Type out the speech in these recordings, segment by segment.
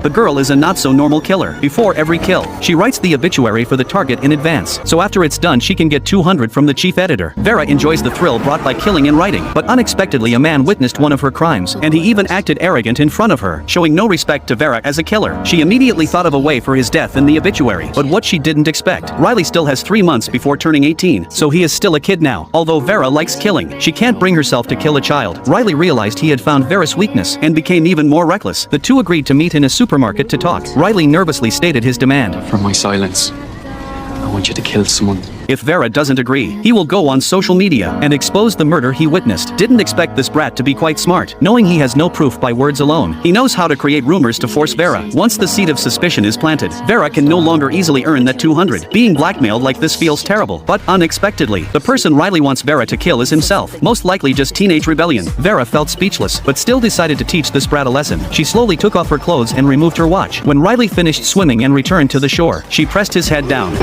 The girl is a not-so-normal killer. Before every kill, she writes the obituary for the target in advance, so after it's done she can get 200 from the chief editor. Vera enjoys the thrill brought by killing and writing, but unexpectedly a man witnessed one of her crimes, and he even acted arrogant in front of her, showing no respect to Vera as a killer. She immediately thought of a way for his death in the obituary, but what she didn't expect, Riley still has 3 months before turning 18, so he is still a kid now. Although Vera likes killing, she can't bring herself to kill a child. Riley realized he had found Vera's weakness, and became even more reckless. The two agreed to meet in a supermarket to talk. Riley nervously stated his demand. For my silence, I want you to kill someone. If Vera doesn't agree, he will go on social media and expose the murder he witnessed. Didn't expect this brat to be quite smart, knowing he has no proof by words alone. He knows how to create rumors to force Vera. Once the seed of suspicion is planted, Vera can no longer easily earn that 200. Being blackmailed like this feels terrible, but unexpectedly, the person Riley wants Vera to kill is himself. Most likely just teenage rebellion. Vera felt speechless, but still decided to teach this brat a lesson. She slowly took off her clothes and removed her watch. When Riley finished swimming and returned to the shore, she pressed his head down.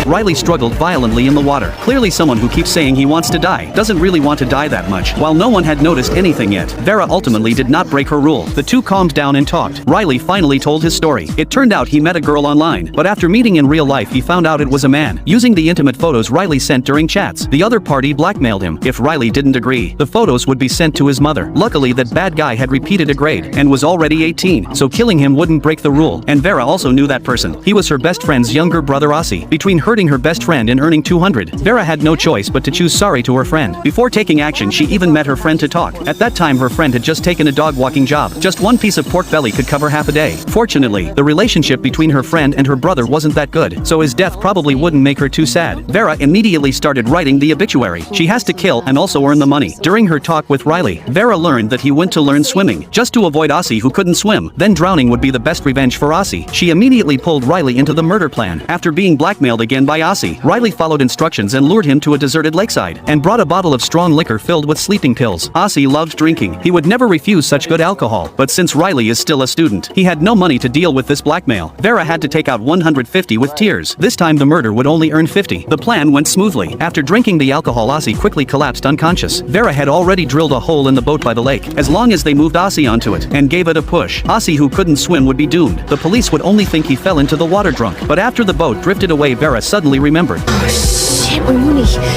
Riley struggled violently in the water. Clearly someone who keeps saying he wants to die doesn't really want to die that much. While no one had noticed anything yet, Vera ultimately did not break her rule. The two calmed down and talked. Riley finally told his story. It turned out he met a girl online, but after meeting in real life he found out it was a man. Using the intimate photos Riley sent during chats, the other party blackmailed him. If Riley didn't agree, the photos would be sent to his mother. Luckily that bad guy had repeated a grade and was already 18, so killing him wouldn't break the rule. And Vera also knew that person. He was her best friend's younger brother Aussie. Between hurting her best friend and earning 200, Vera had no choice but to choose sorry to her friend. Before taking action she even met her friend to talk. At that time her friend had just taken a dog walking job. Just one piece of pork belly could cover half a day. Fortunately, the relationship between her friend and her brother wasn't that good, so his death probably wouldn't make her too sad. Vera immediately started writing the obituary. She has to kill and also earn the money. During her talk with Riley, Vera learned that he went to learn swimming, just to avoid Aussie who couldn't swim. Then drowning would be the best revenge for Aussie. She immediately pulled Riley into the murder plan. After being blackmailed again by Aussie, Riley followed instructions and lured him to a deserted lakeside, and brought a bottle of strong liquor filled with sleeping pills. Aussie loved drinking. He would never refuse such good alcohol, but since Riley is still a student, he had no money to deal with this blackmail. Vera had to take out 150 with tears. This time the murder would only earn 50. The plan went smoothly. After drinking the alcohol, Aussie quickly collapsed unconscious. Vera had already drilled a hole in the boat by the lake. As long as they moved Aussie onto it and gave it a push, Aussie who couldn't swim would be doomed. The police would only think he fell into the water drunk. But after the boat drifted away, Vera suddenly remembered.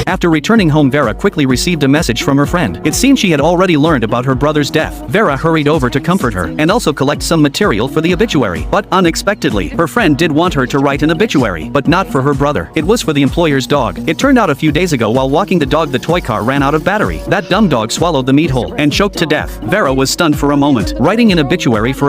After returning home, Vera quickly received a message from her friend. It seemed she had already learned about her brother's death. Vera hurried over to comfort her and also collect some material for the obituary. But unexpectedly, her friend did want her to write an obituary, but not for her brother. It was for the employer's dog. It turned out a few days ago while walking the dog, the toy car ran out of battery. That dumb dog swallowed the meat hole and choked to death. Vera was stunned for a moment. Writing an obituary for a